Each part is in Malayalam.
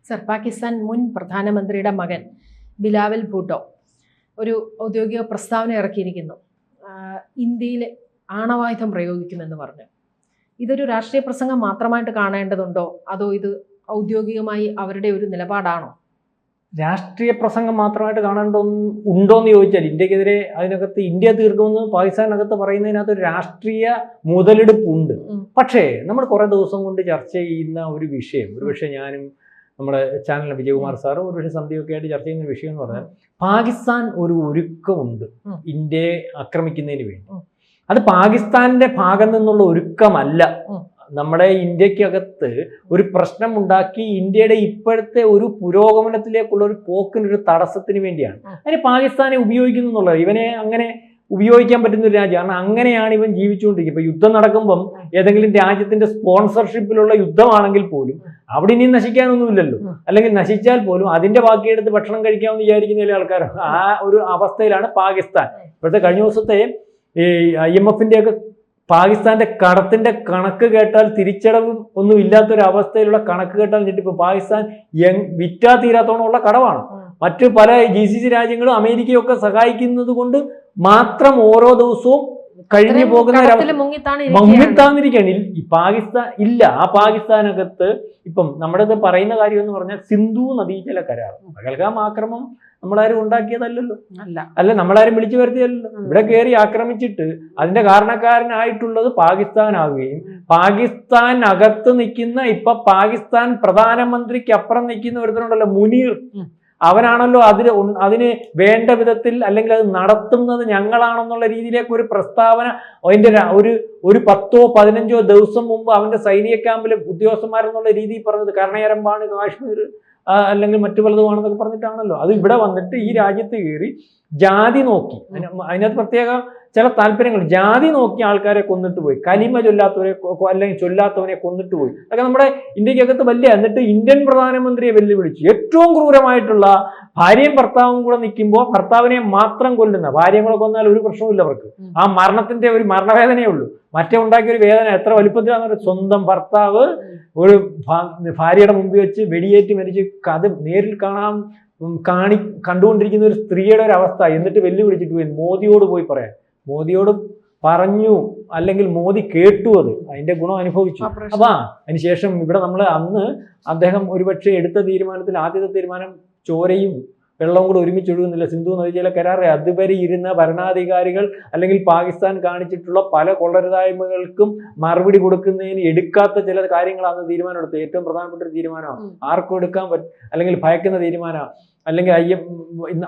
സർ, പാകിസ്ഥാൻ മുൻ പ്രധാനമന്ത്രിയുടെ മകൻ ബിലാവൽ ഭൂട്ടോ ഒരു ഔദ്യോഗിക പ്രസ്താവന ഇറക്കിയിരിക്കുന്നു. ഇന്ത്യയിൽ ആണവായുധം പ്രയോഗിക്കുമെന്ന് പറഞ്ഞു. ഇതൊരു രാഷ്ട്രീയ പ്രസംഗം മാത്രമായിട്ട് കാണേണ്ടതുണ്ടോ, അതോ ഇത് ഔദ്യോഗികമായി അവരുടെ ഒരു നിലപാടാണോ? രാഷ്ട്രീയ പ്രസംഗം മാത്രമായിട്ട് ഉണ്ടോയെന്ന് ചോദിച്ചാൽ ഇന്ത്യക്കെതിരെ അതിനകത്ത് ഇന്ത്യ തീർക്കുമെന്ന് പാകിസ്ഥാനകത്ത് പറയുന്നതിനകത്ത് ഒരു രാഷ്ട്രീയ മുതലെടുപ്പുണ്ട്. പക്ഷേ നമ്മൾ കുറെ ദിവസം കൊണ്ട് ചർച്ച ചെയ്യുന്ന ഒരു വിഷയം, ഒരുപക്ഷെ ഞാനും നമ്മുടെ ചാനലിലെ വിജയകുമാർ സാറും ഒരുപക്ഷെ സന്ധ്യയൊക്കെ ആയിട്ട് ചർച്ച ചെയ്യുന്ന വിഷയം എന്ന് പറഞ്ഞാൽ, പാകിസ്ഥാൻ ഒരു ഒരുക്കമുണ്ട് ഇന്ത്യയെ ആക്രമിക്കുന്നതിന് വേണ്ടി. അത് പാകിസ്ഥാന്റെ ഭാഗം നിന്നുള്ള ഒരുക്കമല്ല. നമ്മുടെ ഇന്ത്യക്കകത്ത് ഒരു പ്രശ്നം ഉണ്ടാക്കി ഇന്ത്യയുടെ ഇപ്പോഴത്തെ ഒരു പുരോഗമനത്തിലേക്കുള്ള ഒരു പോക്കിനൊരു തടസ്സത്തിന് വേണ്ടിയാണ് അതിന് പാകിസ്ഥാനെ ഉപയോഗിക്കുന്നു എന്നുള്ളത്. ഇവനെ അങ്ങനെ ഉപയോഗിക്കാൻ പറ്റുന്ന ഒരു രാജ്യം, കാരണം അങ്ങനെയാണ് ഇവൻ ജീവിച്ചുകൊണ്ടിരിക്കുന്നത്. ഇപ്പൊ യുദ്ധം നടക്കുമ്പം ഏതെങ്കിലും രാജ്യത്തിന്റെ സ്പോൺസർഷിപ്പിലുള്ള യുദ്ധമാണെങ്കിൽ പോലും അവിടെ ഇനി നശിക്കാനൊന്നുമില്ലല്ലോ, അല്ലെങ്കിൽ നശിച്ചാൽ പോലും അതിന്റെ ബാക്കിയെടുത്ത് ഭക്ഷണം കഴിക്കാമെന്ന് വിചാരിക്കുന്ന ചില ആൾക്കാർ. ആ ഒരു അവസ്ഥയിലാണ് പാകിസ്ഥാൻ. ഇപ്പോഴത്തെ കഴിഞ്ഞ ദിവസത്തെ ഈ IMF ഒക്കെ പാകിസ്ഥാന്റെ കടത്തിന്റെ കണക്ക് കേട്ടാൽ തിരിച്ചടവും ഒന്നും ഇല്ലാത്തൊരവസ്ഥയിലുള്ള കണക്ക് കേട്ടാൽ ഞെട്ടിപ്പോ. പാകിസ്ഥാൻ വിറ്റാ തീരാത്തോണമുള്ള കടമാണ്. മറ്റ് പല GCC രാജ്യങ്ങളും അമേരിക്കയും ഒക്കെ സഹായിക്കുന്നത് കൊണ്ട് മാത്രം ഓരോ ദിവസവും കഴിഞ്ഞു പോകുന്ന മുങ്ങിത്താന്നിരിക്കുകയാണ് ഈ പാകിസ്ഥാൻ. ഇല്ല, ആ പാകിസ്ഥാനകത്ത് ഇപ്പം നമ്മുടെ പറയുന്ന കാര്യം എന്ന് പറഞ്ഞാൽ സിന്ധു നദീജല കരാർ, പഹൽഗാം ആക്രമണം നമ്മളാരും ഉണ്ടാക്കിയതല്ലല്ലോ, അല്ല നമ്മളാരും വിളിച്ചു വരുത്തിയല്ലോ. ഇവിടെ കയറി ആക്രമിച്ചിട്ട് അതിന്റെ കാരണക്കാരനായിട്ടുള്ളത് പാകിസ്ഥാനാവുകയും പാകിസ്ഥാൻ അകത്ത് നിൽക്കുന്ന ഇപ്പൊ പാകിസ്ഥാൻ പ്രധാനമന്ത്രിക്ക് അപ്പുറം നിൽക്കുന്ന ഒരുത്തനുണ്ടല്ലോ മുനീർ, അവനാണല്ലോ അതിന് വേണ്ട വിധത്തിൽ അല്ലെങ്കിൽ അത് നടത്തുന്നത് ഞങ്ങളാണെന്നുള്ള രീതിയിലേക്ക് ഒരു പ്രസ്താവന അതിന്റെ ഒരു 10-15 ദിവസം മുമ്പ് അവന്റെ സൈനിക ക്യാമ്പിലെ ഉദ്യോഗസ്ഥന്മാരെന്നുള്ള രീതിയിൽ പറഞ്ഞത് കർണയരമ്പാണ് കാശ്മീർ അല്ലെങ്കിൽ മറ്റു പലതുമാണെന്നൊക്കെ പറഞ്ഞിട്ടാണല്ലോ. അത് ഇവിടെ വന്നിട്ട് ഈ രാജ്യത്ത് കയറി ജാതി നോക്കി, അതിനകത്ത് പ്രത്യേക ചില താല്പര്യങ്ങൾ, ജാതി നോക്കി ആൾക്കാരെ കൊന്നിട്ട് പോയി, കലിമ ചൊല്ലാത്തവരെ അല്ലെങ്കിൽ ചൊല്ലാത്തവനെ കൊന്നിട്ട് പോയി. അതൊക്കെ നമ്മുടെ ഇന്ത്യക്കകത്ത് വലിയ. എന്നിട്ട് ഇന്ത്യൻ പ്രധാനമന്ത്രിയെ വെല്ലുവിളിച്ചു. ഏറ്റവും ക്രൂരമായിട്ടുള്ള ഭാര്യയും ഭർത്താവും കൂടെ നിൽക്കുമ്പോൾ ഭർത്താവിനെ മാത്രം കൊല്ലുന്ന, ഭാര്യയും കൂടെ കൊന്നാൽ ഒരു പ്രശ്നവുമില്ല അവർക്ക്, ആ മരണത്തിന്റെ ഒരു മരണവേദനയേ ഉള്ളൂ. മറ്റേ ഉണ്ടാക്കിയ ഒരു വേദന എത്ര വലുപ്പത്തിലാണെന്ന് പറഞ്ഞാൽ സ്വന്തം ഭർത്താവ് ഒരു ഭാര്യയുടെ മുമ്പിൽ വെച്ച് വെടിയേറ്റ് മരിച്ച് അത് നേരിൽ കണ്ടുകൊണ്ടിരിക്കുന്ന ഒരു സ്ത്രീയുടെ ഒരു അവസ്ഥ. എന്നിട്ട് വെല്ലുവിളിച്ചിട്ട് പോയി മോദിയോട് പോയി പറയാൻ. മോദിയോട് പറഞ്ഞു, അല്ലെങ്കിൽ മോദി കേട്ടു, അതിന്റെ ഗുണം അനുഭവിച്ചു. അപ്പൊ അതിനുശേഷം ഇവിടെ നമ്മൾ അന്ന് അദ്ദേഹം ഒരുപക്ഷെ എടുത്ത തീരുമാനത്തിൽ ആദ്യത്തെ തീരുമാനം ചോരയും വെള്ളവും കൂടെ ഒരുമിച്ച് ഒഴുകുന്നില്ല, സിന്ധു നദീജല കരാർ അതുവരെ ഇരുന്ന ഭരണാധികാരികൾ അല്ലെങ്കിൽ പാകിസ്ഥാൻ കാണിച്ചിട്ടുള്ള പല കൊള്ളരുതായ്മകൾക്കും മറുപടി കൊടുക്കുന്നതിന് എടുക്കാത്ത ചില കാര്യങ്ങളാണ് തീരുമാനം എടുത്തത്. ഏറ്റവും പ്രധാനപ്പെട്ട ഒരു തീരുമാനമാണ്, ആർക്കും എടുക്കാൻ അല്ലെങ്കിൽ ഭയക്കുന്ന തീരുമാനമാണ്, അല്ലെങ്കിൽ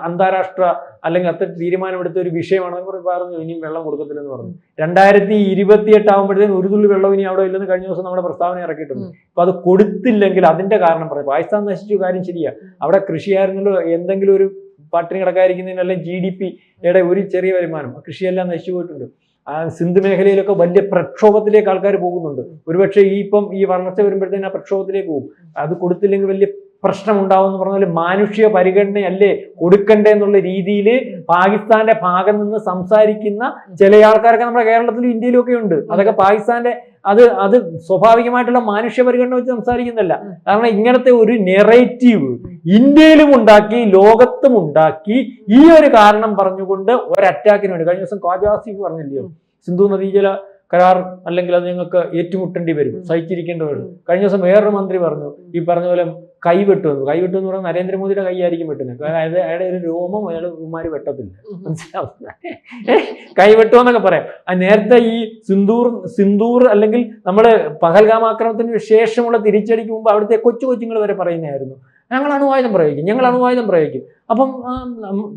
അന്താരാഷ്ട്ര അല്ലെങ്കിൽ അത്ര തീരുമാനമെടുത്ത ഒരു വിഷയമാണെന്ന് പറഞ്ഞു. ഇനിയും വെള്ളം കൊടുക്കത്തില്ലെന്ന് പറഞ്ഞു. 2028 ആകുമ്പോഴത്തേക്കും ഒരു തുള്ളി വെള്ളം ഇനി അവിടെ ഇല്ലെന്ന് കഴിഞ്ഞ ദിവസം നമ്മുടെ പ്രസ്താവന ഇറക്കിയിട്ടുണ്ട്. അപ്പൊ അത് കൊടുത്തില്ലെങ്കിൽ അതിന്റെ കാരണം പറയും. പാകിസ്ഥാൻ നശിച്ചു, കാര്യം ശരിയാ, അവിടെ കൃഷിയായിരുന്നല്ലോ, എന്തെങ്കിലും ഒരു പട്ടിണി കിടക്കാതിരിക്കുന്നതിന് അല്ലെങ്കിൽ GDP-യുടെ ഒരു ചെറിയ വരുമാനം, കൃഷിയെല്ലാം നശിച്ചു പോയിട്ടുണ്ട്. സിന്ധ് മേഖലയിലൊക്കെ വലിയ പ്രക്ഷോഭത്തിലേക്ക് ആൾക്കാർ പോകുന്നുണ്ട്. ഒരുപക്ഷെ ഈ വളർച്ച വരുമ്പോഴത്തേനും ആ പ്രക്ഷോഭത്തിലേക്ക് പോകും. അത് കൊടുത്തില്ലെങ്കിൽ വലിയ പ്രശ്നം ഉണ്ടാവും എന്ന് പറഞ്ഞാൽ മാനുഷിക പരിഗണനയല്ലേ കൊടുക്കണ്ടേ എന്നുള്ള രീതിയിൽ പാകിസ്ഥാന്റെ ഭാഗം നിന്ന് സംസാരിക്കുന്ന ചില ആൾക്കാരൊക്കെ നമ്മുടെ കേരളത്തിലും ഇന്ത്യയിലും ഒക്കെ ഉണ്ട്. അതൊക്കെ പാകിസ്ഥാന്റെ അത് സ്വാഭാവികമായിട്ടുള്ള മാനുഷ്യ പരിഗണന വെച്ച് സംസാരിക്കുന്നില്ല. കാരണം ഇങ്ങനത്തെ ഒരു നെറേറ്റീവ് ഇന്ത്യയിലും ഉണ്ടാക്കി ലോകത്തും ഉണ്ടാക്കി ഈ ഒരു കാരണം പറഞ്ഞുകൊണ്ട് ഒരു അറ്റാക്കിന് വേണ്ടി കഴിഞ്ഞ ദിവസം ഖ്വാജ ആസിഫ് പറഞ്ഞില്ലയോ, സിന്ധു നദീജല കരാർ അല്ലെങ്കിൽ അത് ഞങ്ങൾക്ക് ഏറ്റുമുട്ടേണ്ടി വരും, സഹിച്ചിരിക്കേണ്ടി വരും. കഴിഞ്ഞ ദിവസം വേറൊരു മന്ത്രി പറഞ്ഞു ഈ പറഞ്ഞ പോലെ കൈവെട്ടുമെന്ന് പറഞ്ഞാൽ നരേന്ദ്രമോദിയുടെ കൈയായിരിക്കും വെട്ടുന്നത്. കാരണം അയാളുടെ ഒരു രോമം അയാൾ വെട്ടത്തില്ല, മനസ്സിലാവും. കൈവെട്ടുമെന്നൊക്കെ പറയാം. നേരത്തെ ഈ സിന്ദൂർ അല്ലെങ്കിൽ നമ്മുടെ പഹൽഗാം ആക്രമണത്തിന് ശേഷമുള്ള തിരിച്ചടിക്ക് മുമ്പ് അവിടുത്തെ കൊച്ചുങ്ങൾ വരെ പറയുന്നതായിരുന്നു, ഞങ്ങൾ അണുവായുധം പ്രയോഗിക്കും. അപ്പം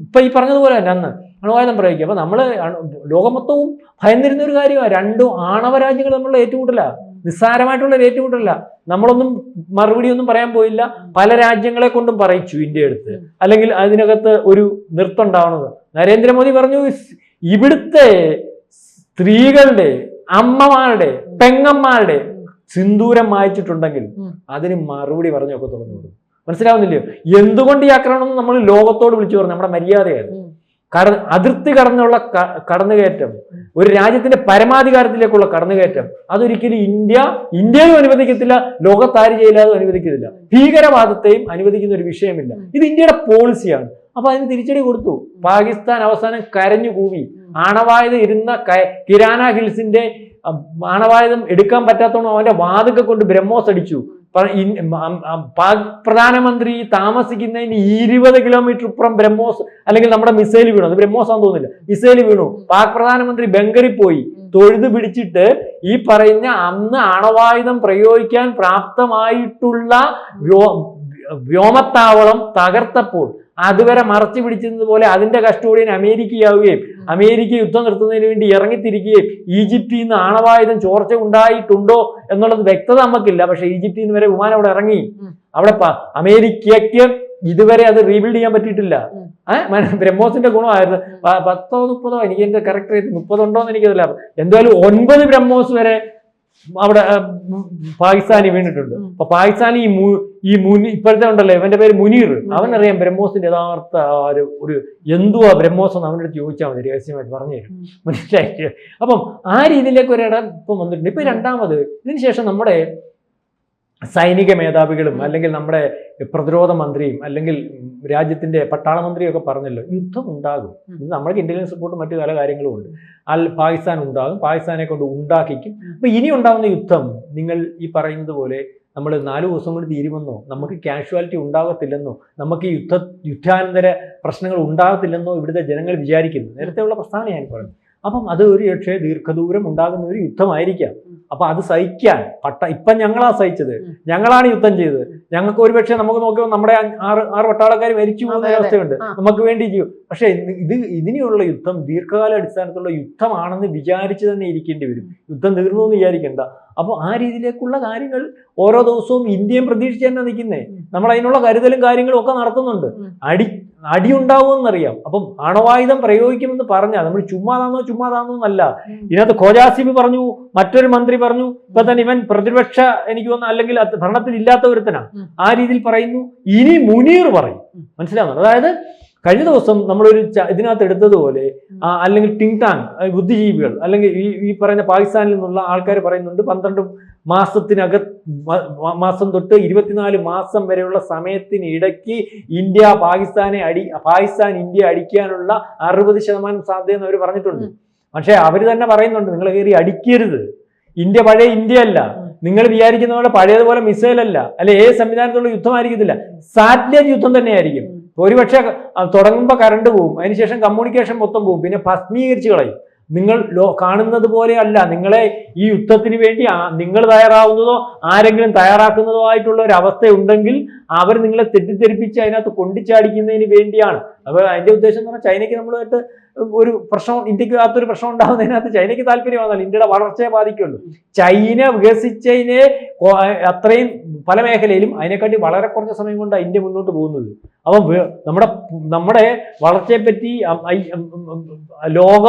ഇപ്പൊ ഈ പറഞ്ഞതുപോലെ തന്നെ അന്ന് അണുവായുധം പ്രയോഗിക്കും. അപ്പൊ നമ്മള് ലോകം മൊത്തവും ഭയന്നിരുന്ന ഒരു കാര്യമാണ്. 2 ആണവ രാജ്യങ്ങൾ നമ്മളുടെ ഏറ്റുമുട്ടല, നിസ്സാരമായിട്ടുള്ള ഏറ്റുമുട്ടല. നമ്മളൊന്നും മറുപടി ഒന്നും പറയാൻ പോയില്ല. പല രാജ്യങ്ങളെ കൊണ്ടും പറയിച്ചു ഇന്ത്യ എടുത്ത്, അല്ലെങ്കിൽ അതിനകത്ത് ഒരു നൃത്തം ഉണ്ടാവണത്. നരേന്ദ്രമോദി പറഞ്ഞു, ഇവിടുത്തെ സ്ത്രീകളുടെ, അമ്മമാരുടെ, പെങ്ങന്മാരുടെ സിന്ദൂരം മായച്ചിട്ടുണ്ടെങ്കിൽ അതിന് മറുപടി പറഞ്ഞൊക്കെ തുറന്നു. മനസ്സിലാവുന്നില്ലയോ? എന്തുകൊണ്ട് ഈ ആക്രമണം നമ്മൾ ലോകത്തോട് വിളിച്ചു പറഞ്ഞു? നമ്മുടെ മര്യാദയായിരുന്നു. അതിർത്തി കടന്നുള്ള കടന്നുകയറ്റം, ഒരു രാജ്യത്തിന്റെ പരമാധികാരത്തിലേക്കുള്ള കടന്നുകയറ്റം അതൊരിക്കലും ഇന്ത്യയും അനുവദിക്കത്തില്ല, ലോകത്താര് ചെയ്യില്ലാതെ അനുവദിക്കത്തില്ല. ഭീകരവാദത്തെയും അനുവദിക്കുന്ന ഒരു വിഷയമില്ല. ഇത് ഇന്ത്യയുടെ പോളിസിയാണ്. അപ്പൊ അതിന് തിരിച്ചടി കൊടുത്തു. പാകിസ്ഥാൻ അവസാനം കരഞ്ഞു കൂവി. ആണവായുധം ഇരുന്ന കിരാന ഹിൽസിന്റെ ആണവായുധം എടുക്കാൻ പറ്റാത്തോണം അവന്റെ വാതുക്കെ കൊണ്ട് ബ്രഹ്മോസ് അടിച്ചു. പാക് പ്രധാനമന്ത്രി താമസിക്കുന്നതിന് 20 കിലോമീറ്റർ ഇപ്പുറം ബ്രഹ്മോസ് അല്ലെങ്കിൽ നമ്മുടെ മിസൈൽ വീണു. അത് ബ്രഹ്മോസ് ആണെന്ന് തോന്നുന്നില്ല, മിസൈൽ വീണു. പാക് പ്രധാനമന്ത്രി ബംഗറിൽ പോയി തൊഴുത് പിടിച്ചിട്ട് ഈ പറയുന്ന അന്ന് ആണവായുധം പ്രയോഗിക്കാൻ പ്രാപ്തമായിട്ടുള്ള വ്യോമത്താവളം തകർത്തപ്പോൾ അതുവരെ മറച്ചു പിടിച്ചതുപോലെ അതിന്റെ കസ്റ്റോഡിയൻ അമേരിക്കയാവുകയും അമേരിക്ക യുദ്ധം നിർത്തുന്നതിന് വേണ്ടി ഇറങ്ങിത്തിരിക്കുകയും ഈജിപ്തിൽ നിന്ന് ആണവായുധം ചോർച്ച ഉണ്ടായിട്ടുണ്ടോ എന്നുള്ളത് വ്യക്തത നമുക്കില്ല. പക്ഷെ ഈജിപ്തിൽ നിന്ന് വരെ വിമാനം അവിടെ ഇറങ്ങി. അവിടെ അമേരിക്കയ്ക്ക് ഇതുവരെ അത് റീബിൽഡ് ചെയ്യാൻ പറ്റിയിട്ടില്ല. ബ്രഹ്മോസിന്റെ ഗുണമായിരുന്നു. 10 30 എനിക്ക് എന്റെ കറക്റ്റ് 30 ഉണ്ടോന്ന് എനിക്കറിയില്ല. എന്തായാലും 9 ബ്രഹ്മോസ് വരെ അവിടെ പാകിസ്ഥാനി വീണിട്ടുണ്ട്. അപ്പൊ പാകിസ്ഥാനി ഇപ്പോഴത്തെ ഉണ്ടല്ലോ ഇവന്റെ പേര് മുനീർ, അവനറിയാം ബ്രഹ്മോസിന്റെ യഥാർത്ഥ ഒരു എന്തുവാ ബ്രഹ്മോസ് എന്ന് അവനോട് ചോദിച്ചാൽ മതി, രഹസ്യമായിട്ട് പറഞ്ഞു തരും, മനസ്സിലായിട്ട്. അപ്പം ആ രീതിയിലേക്ക് ഒരിടം ഇപ്പം വന്നിട്ടുണ്ട്. ഇപ്പൊ രണ്ടാമത് ഇതിനുശേഷം നമ്മുടെ സൈനിക മേധാവികളും അല്ലെങ്കിൽ നമ്മുടെ പ്രതിരോധ മന്ത്രിയും അല്ലെങ്കിൽ രാജ്യത്തിന്റെ പട്ടാള മന്ത്രിയും ഒക്കെ പറഞ്ഞല്ലോ യുദ്ധം ഉണ്ടാകും. നമ്മൾക്ക് ഇന്റലിജൻസ് റിപ്പോർട്ടും മറ്റു പല കാര്യങ്ങളും ഉണ്ട്. പാകിസ്ഥാൻ ഉണ്ടാകും, പാകിസ്ഥാനെ കൊണ്ട് ഉണ്ടാക്കിക്കും. അപ്പൊ ഇനി ഉണ്ടാകുന്ന യുദ്ധം നിങ്ങൾ ഈ പറയുന്നത് പോലെ നമ്മൾ 4 ദിവസം കൊണ്ട് തീരുമെന്നോ, നമുക്ക് കാഷ്വാലിറ്റി ഉണ്ടാകത്തില്ലെന്നോ, നമുക്ക് യുദ്ധാനന്തര പ്രശ്നങ്ങൾ ഉണ്ടാകത്തില്ലെന്നോ ഇവിടുത്തെ ജനങ്ങൾ വിചാരിക്കുന്നു. നേരത്തെയുള്ള പ്രസ്താവന ഞാൻ പറഞ്ഞു. അപ്പം അത് ഒരു പക്ഷേ ദീർഘദൂരം ഉണ്ടാകുന്ന ഒരു യുദ്ധമായിരിക്കാം. അപ്പൊ അത് സഹിക്കാൻ ഇപ്പം ഞങ്ങളാ സഹിച്ചത്, ഞങ്ങളാണ് യുദ്ധം ചെയ്തത്. ഞങ്ങൾക്ക് ഒരുപക്ഷെ നമുക്ക് നോക്കിയാൽ നമ്മുടെ 6 പട്ടാളക്കാർ മരിച്ചു പോകുന്ന അവസ്ഥയുണ്ട്, നമുക്ക് വേണ്ടി ചെയ്യും. പക്ഷെ ഇതിനെയുള്ള യുദ്ധം ദീർഘകാല അടിസ്ഥാനത്തിലുള്ള യുദ്ധമാണെന്ന് വിചാരിച്ച് തന്നെ ഇരിക്കേണ്ടി വരും. യുദ്ധം തീർന്നു എന്ന് വിചാരിക്കേണ്ട. അപ്പോൾ ആ രീതിയിലേക്കുള്ള കാര്യങ്ങൾ ഓരോ ദിവസവും ഇന്ത്യയും പ്രതീക്ഷിച്ച് തന്നെ നിൽക്കുന്നേ. നമ്മൾ അതിനുള്ള കരുതലും കാര്യങ്ങളും ഒക്കെ നടത്തുന്നുണ്ട്. അടി ഉണ്ടാവുമെന്നറിയാം. അപ്പം ആണവായുധം പ്രയോഗിക്കുമെന്ന് പറഞ്ഞാൽ നമ്മൾ ചുമ്മാതാന്നോ എന്നല്ല. ഇതിനകത്ത് ഖോജാസിബ് പറഞ്ഞു, മറ്റൊരു മന്ത്രി പറഞ്ഞു, ഇപ്പൊ തന്നെ ഇവൻ പ്രതിപക്ഷ എനിക്ക് തോന്നുന്നു അല്ലെങ്കിൽ ഭരണത്തിൽ ഇല്ലാത്ത ഒരുത്തനാണ്. ആ രീതിയിൽ പറയുന്നു. ഇനി മുനീർ പറയും, മനസ്സിലാവുന്നത്. അതായത് കഴിഞ്ഞ ദിവസം നമ്മളൊരു ഇതിനകത്ത് എടുത്തതുപോലെ അല്ലെങ്കിൽ ടിങ് ടാങ് ബുദ്ധിജീവികൾ അല്ലെങ്കിൽ ഈ പറയുന്ന പാകിസ്ഥാനിൽ നിന്നുള്ള ആൾക്കാർ പറയുന്നുണ്ട് 12 മാസം തൊട്ട് 24 മാസം വരെയുള്ള സമയത്തിനിടയ്ക്ക് പാകിസ്ഥാൻ ഇന്ത്യ അടിക്കാനുള്ള 60% സാധ്യതയെന്ന് അവർ പറഞ്ഞിട്ടുണ്ട്. പക്ഷെ അവർ തന്നെ പറയുന്നുണ്ട് നിങ്ങൾ കയറി അടിക്കരുത്. ഇന്ത്യ പഴയ ഇന്ത്യ അല്ല, നിങ്ങൾ വിചാരിക്കുന്ന പോലെ പഴയതുപോലെ മിസൈൽ അല്ല, അല്ലെ ഏത് സംവിധാനത്തിലുള്ള യുദ്ധമായിരിക്കത്തില്ല, സാറ്റലൈറ്റ് യുദ്ധം തന്നെയായിരിക്കും. ഒരുപക്ഷെ തുടങ്ങുമ്പോൾ കറണ്ട് പോകും, അതിനുശേഷം കമ്മ്യൂണിക്കേഷൻ മൊത്തം പോകും, പിന്നെ ഭസ്മീകരിച്ച് കളയും. നിങ്ങൾ കാണുന്നത് പോലെ അല്ല. നിങ്ങളെ ഈ യുദ്ധത്തിന് വേണ്ടി നിങ്ങൾ തയ്യാറാവുന്നതോ ആരെങ്കിലും തയ്യാറാക്കുന്നതോ ആയിട്ടുള്ള ഒരു അവസ്ഥ ഉണ്ടെങ്കിൽ അവർ നിങ്ങളെ തെറ്റിദ്ധരിപ്പിച്ച് അതിനകത്ത് കൊണ്ടിച്ചാടിക്കുന്നതിന് വേണ്ടിയാണ്. അപ്പോൾ അതിന്റെ ഉദ്ദേശം എന്ന് പറഞ്ഞാൽ ചൈനയ്ക്ക് നമ്മളുമായിട്ട് ഒരു പ്രശ്നം, ഇന്ത്യക്കകത്തൊരു പ്രശ്നം ഉണ്ടാകുന്നതിനകത്ത് ചൈനയ്ക്ക് താല്പര്യമാണല്ലോ, ഇന്ത്യയുടെ വളർച്ചയെ ബാധിക്കുള്ളൂ. ചൈന വികസിച്ചതിനെ അത്രയും പല മേഖലയിലും അതിനെക്കാട്ടി വളരെ കുറഞ്ഞ സമയം കൊണ്ടാണ് ഇന്ത്യ മുന്നോട്ട് പോകുന്നത്. അപ്പം നമ്മുടെ വളർച്ചയെപ്പറ്റി ലോക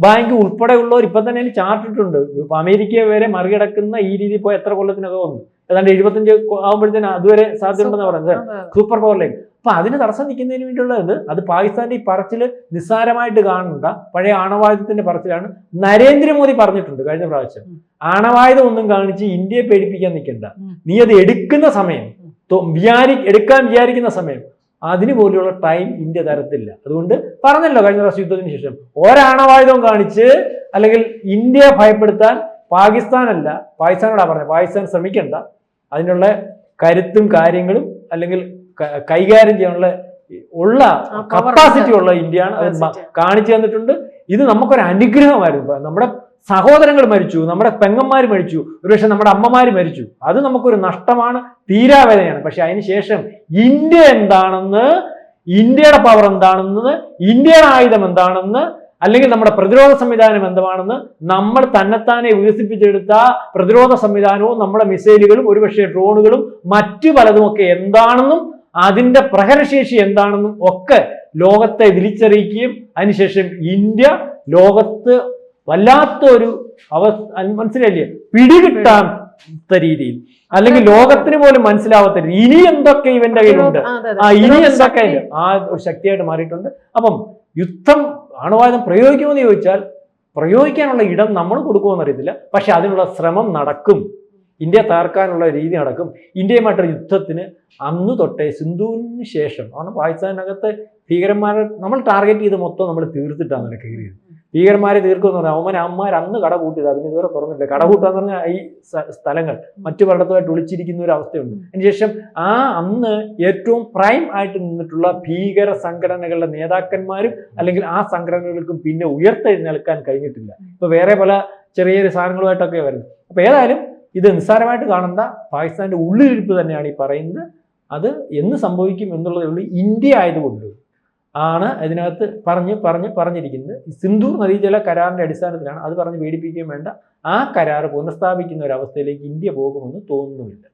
ബാങ്ക് ഉൾപ്പെടെയുള്ളവർ ഇപ്പം തന്നെ ചാർട്ട് ഇട്ടിട്ടുണ്ട്. അമേരിക്ക വരെ മറികടക്കുന്ന ഈ രീതിയിൽ പോയി എത്ര കൊല്ലത്തിനൊക്കെ വന്നു, ഏതാണ്ട് 75 ആകുമ്പോഴത്തേന് അതുവരെ സാധ്യത ഉണ്ടെന്ന് പറയുന്നത് സൂപ്പർ പവറിലേക്ക്. അപ്പൊ അതിന് തടസ്സം നിൽക്കുന്നതിന് വേണ്ടിയുള്ളത് അത് പാകിസ്ഥാന്റെ ഈ പറച്ചില് നിസ്സാരമായിട്ട് കാണണ്ട പഴയ ആണവായുധത്തിന്റെ പറച്ചിലാണ്. നരേന്ദ്രമോദി പറഞ്ഞിട്ടുണ്ട് കഴിഞ്ഞ പ്രാവശ്യം, ആണവായുധം ഒന്നും കാണിച്ച് ഇന്ത്യയെ പേടിപ്പിക്കാൻ നിൽക്കണ്ട, നീ അത് എടുക്കുന്ന സമയം എടുക്കാൻ വിചാരിക്കുന്ന സമയം അതിന് പോലെയുള്ള ടൈം ഇന്ത്യ തരത്തില്ല. അതുകൊണ്ട് പറഞ്ഞല്ലോ കഴിഞ്ഞ പ്രാവശ്യം യുദ്ധത്തിന് ശേഷം ഒരാണവായുധം കാണിച്ച് അല്ലെങ്കിൽ ഇന്ത്യയെ ഭയപ്പെടുത്താൻ പാകിസ്ഥാനോടാ പറഞ്ഞത്, പാകിസ്ഥാൻ ശ്രമിക്കണ്ട, അതിനുള്ള കരുത്തും കാര്യങ്ങളും അല്ലെങ്കിൽ കൈകാര്യം ചെയ്യാനുള്ള കപ്പാസിറ്റി ഉള്ള ഇന്ത്യയാണ് കാണിച്ചു തന്നിട്ടുണ്ട്. ഇത് നമുക്കൊരു അനുഗ്രഹമായിരുന്നു. നമ്മുടെ സഹോദരങ്ങൾ മരിച്ചു, നമ്മുടെ പെങ്ങന്മാർ മരിച്ചു, ഒരുപക്ഷെ നമ്മുടെ അമ്മമാർ മരിച്ചു, അത് നമുക്കൊരു നഷ്ടമാണ്, തീരാവേദനയാണ്. പക്ഷെ അതിനുശേഷം ഇന്ത്യ എന്താണെന്ന്, ഇന്ത്യയുടെ പവർ എന്താണെന്ന്, ഇന്ത്യയുടെ ആയുധം എന്താണെന്ന്, അല്ലെങ്കിൽ നമ്മുടെ പ്രതിരോധ സംവിധാനം എന്താണെന്ന്, നമ്മൾ തന്നെത്താനെ വികസിപ്പിച്ചെടുത്ത പ്രതിരോധ സംവിധാനവും നമ്മുടെ മിസൈലുകളും ഒരുപക്ഷെ ഡ്രോണുകളും മറ്റു പലതുമൊക്കെ എന്താണെന്നും അതിന്റെ പ്രഹരശേഷി എന്താണെന്നും ഒക്കെ ലോകത്തെ വിളിച്ചറിയിക്കുകയും അതിനുശേഷം ഇന്ത്യ ലോകത്ത് വല്ലാത്തൊരു മനസ്സിലായില്ലേ, പിടികിട്ടാത്ത രീതിയിൽ അല്ലെങ്കിൽ ലോകത്തിന് പോലും മനസ്സിലാവാത്ത രീതി ഇനി എന്തൊക്കെ ഇവന്റെ കയ്യിലുണ്ട്, ഇനി എന്തൊക്കെ ഒരു ശക്തിയായിട്ട് മാറിയിട്ടുണ്ട്. അപ്പം യുദ്ധം ആണവായുധം പ്രയോഗിക്കുമെന്ന് ചോദിച്ചാൽ പ്രയോഗിക്കാനുള്ള ഇടം നമ്മൾ കൊടുക്കുമെന്ന് അറിയത്തില്ല, പക്ഷെ അതിനുള്ള ശ്രമം നടക്കും. ഇന്ത്യ തകർക്കാനുള്ള രീതി നടക്കും. ഇന്ത്യയുമായിട്ടൊരു യുദ്ധത്തിന് അന്ന് തൊട്ടേ സിന്ധുവിന് ശേഷം ആണ് പാകിസ്ഥാനകത്ത് ഭീകരന്മാരെ നമ്മൾ ടാർഗറ്റ് ചെയ്ത് മൊത്തം നമ്മൾ തീർത്തിട്ടാണ് കയറിയത്. ഭീകരന്മാരെ തീർക്കുമെന്ന് പറഞ്ഞാൽ അമ്മമാർ അന്ന് കട കൂട്ടിയതാ, പിന്നെ ഇതുവരെ തുറന്നില്ല. കട കൂട്ടാന്ന് പറഞ്ഞാൽ ഈ സ്ഥലങ്ങൾ മറ്റു പലയിടത്തുമായിട്ട് ഒളിച്ചിരിക്കുന്ന ഒരു അവസ്ഥയുണ്ട്. അതിനുശേഷം അന്ന് ഏറ്റവും പ്രൈം ആയിട്ട് നിന്നിട്ടുള്ള ഭീകര സംഘടനകളുടെ നേതാക്കന്മാരും അല്ലെങ്കിൽ ആ സംഘടനകൾക്കും പിന്നെ ഉയർത്തെഴുന്നേൽക്കാൻ കഴിഞ്ഞിട്ടില്ല. ഇപ്പൊ വേറെ പല ചെറിയ സാധനങ്ങളുമായിട്ടൊക്കെ വരുന്നത്. അപ്പൊ ഏതായാലും ഇത് നിസ്സാരമായിട്ട് കാണേണ്ട പാകിസ്ഥാന്റെ ഉള്ളിലിരിപ്പ് തന്നെയാണ് ഈ പറയുന്നത്. അത് എന്ന് സംഭവിക്കും എന്നുള്ളതേ ഉള്ളൂ. ഇന്ത്യ ആയതുകൊണ്ട് ആണ് ഇതിനകത്ത് പറഞ്ഞിരിക്കുന്നത്. സിന്ധു നദീജല കരാറിന്റെ അടിസ്ഥാനത്തിലാണ് അത് പറഞ്ഞ് പേടിപ്പിക്കുകയും വേണ്ട. ആ കരാർ പുനഃസ്ഥാപിക്കുന്ന ഒരു അവസ്ഥയിലേക്ക് ഇന്ത്യ പോകുമെന്ന് തോന്നുന്നുമില്ല.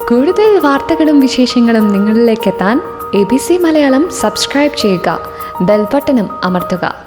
കൂടുതൽ വാർത്തകളും വിശേഷങ്ങളും നിങ്ങളിലേക്ക് എത്താൻ ABC മലയാളം സബ്സ്ക്രൈബ് ചെയ്യുക, ബെൽ ബട്ടണും അമർത്തുക.